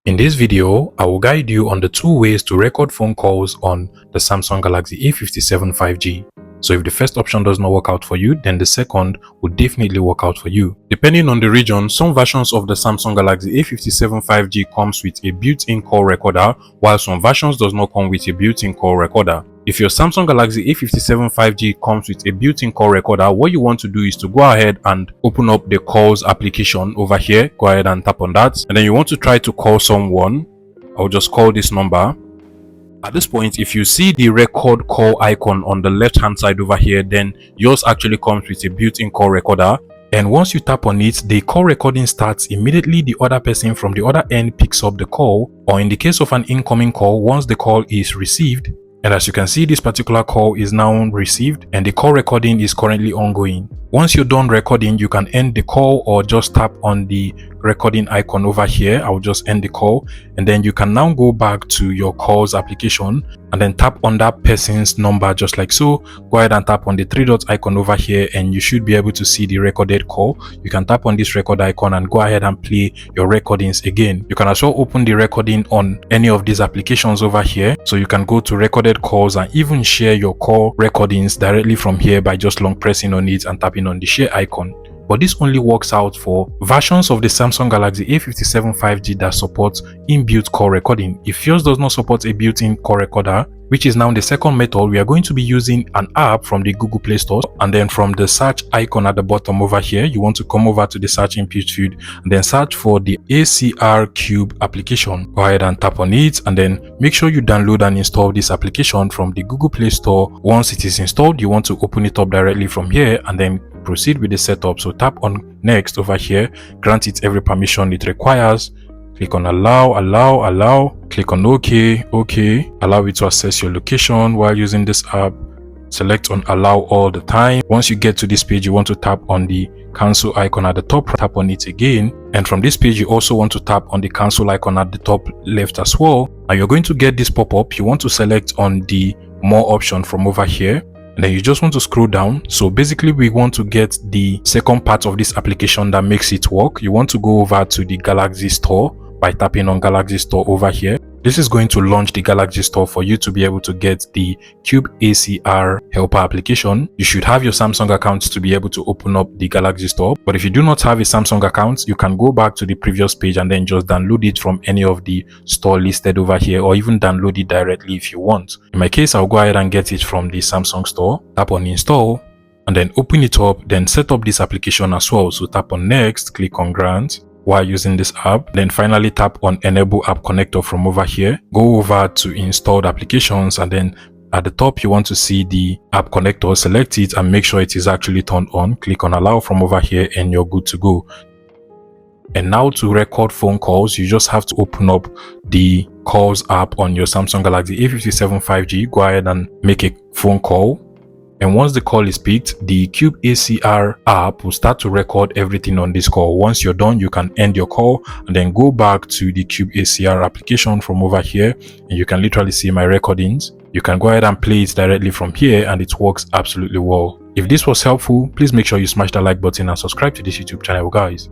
In this video, I will guide you on the two ways to record phone calls on the Samsung Galaxy A57 5G. So if the first option does not work out for you, then the second will definitely work out for you. Depending on the region, some versions of the Samsung Galaxy A57 5G comes with a built-in call recorder, while some versions does not come with a built-in call recorder. If your Samsung Galaxy A57 5G comes with a built-in call recorder, what you want to do is to go ahead and open up the calls application over here. Go ahead and tap on that, and then you want to try to call someone. I'll just call this number. At this point, if you see the record call icon on the left hand side over here, then yours actually comes with a built-in call recorder. And once you tap on it, the call recording starts immediately. The other person from the other end picks up the call, or in the case of an incoming call, once the call is received. And as you can see, this particular call is now received and the call recording is currently ongoing. Once you're done recording, you can end the call or just tap on the recording icon over here. I'll just end the call, and then you can now go back to your calls application and then tap on that person's number just like so. Go ahead and tap on the three dots icon over here and you should be able to see the recorded call. You can tap on this record icon and go ahead and play your recordings again. You can also open the recording on any of these applications over here. So you can go to recorded calls and even share your call recordings directly from here by just long pressing on it and tapping on the share icon. But this only works out for versions of the Samsung Galaxy A57 5G that supports inbuilt call recording. If yours does not support a built-in call recorder, which is now the second method, we are going to be using an app from the Google Play Store, and then from the search icon at the bottom over here, you want to come over to the search input field and then search for the ACR Cube application. Go ahead and tap on it and then make sure you download and install this application from the Google Play Store. Once it is installed, you want to open it up directly from here and then proceed with the setup. So tap on next over here, grant it every permission it requires, click on allow, click on OK, allow it to access your location while using this app, select on allow all the time. Once you get to this page, you want to tap on the cancel icon at the top, tap on it again, and from this page you also want to tap on the cancel icon at the top left as well, and you're going to get this pop-up. You want to select on the more option from over here, and then you just want to scroll down. So basically we want to get the second part of this application that makes it work. You want to go over to the Galaxy Store by tapping on Galaxy Store over here. This is going to launch the Galaxy Store for you to be able to get the Cube ACR helper application. You should have your Samsung account to be able to open up the Galaxy Store. But if you do not have a Samsung account, you can go back to the previous page and then just download it from any of the store listed over here, or even download it directly if you want. In my case, I'll go ahead and get it from the Samsung Store. Tap on install and then open it up, then set up this application as well. So tap on next, click on grant while using this app, then finally tap on enable app connector from over here. Go over to installed applications and then at the top you want to see the app connector. Select it and make sure it is actually turned on. Click on allow from over here and you're good to go. And now to record phone calls, you just have to open up the calls app on your Samsung Galaxy A57 5G. Go ahead and make a phone call. And once the call is picked, the Cube ACR app will start to record everything on this call. Once you're done, you can end your call and then go back to the Cube ACR application from over here, and you can literally see my recordings. You can go ahead and play it directly from here and it works absolutely well. If this was helpful, please make sure you smash the like button and subscribe to this YouTube channel, guys.